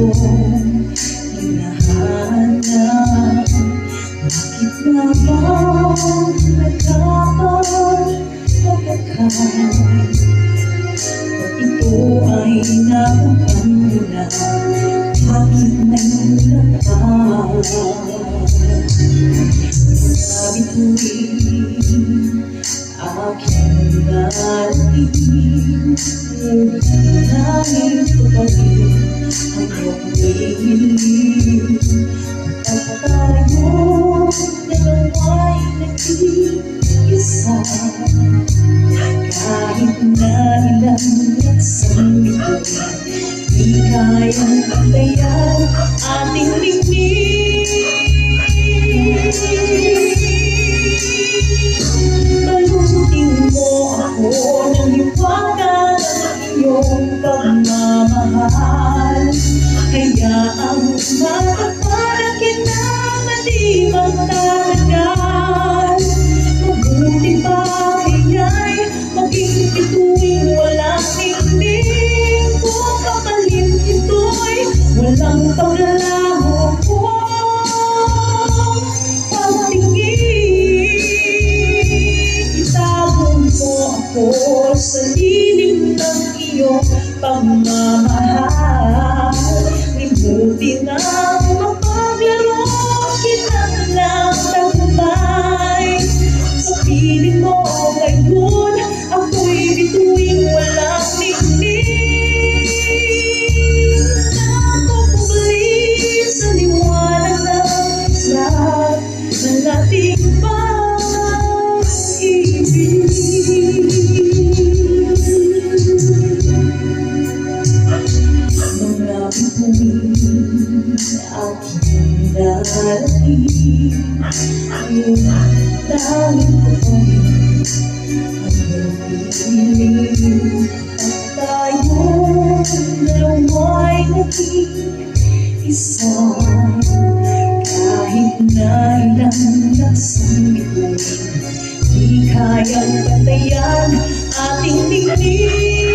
iyong hinahanap. Bakit nga ba nagkapagpapagkat? Pag ito ay nakupan mo na, bakit nagmula ka? Mga bituin aking narating, nangin ko pa rin ang iyong hiling. At tayo dalawa'y nag-iisa, kahit na ilang laksang bituin, di kayang pagtayan ating tingin. Balutin mo ako ng hiwaga ng iyong pagmamahal. Hayaang mataparan kita na di magtatagal. Mabuti pa kaya'y maging bituin walang tingin. Kung kapalit ito'y walang paglalaho ko. Sa lilim ng iyong pagmamahal, limutin ang mapaglaro kita ng tagumpay. Sa piling mo ngayon, ako'y bituin walang ningning. Nakapubali sa liwanag ng isla ng ating pag-ibig. Aking narating, langit ko pa rin ang hiling. At tayo dalawa'y naging isa, kahit na ilang laksang bituin, di kayang patayan ating tingin.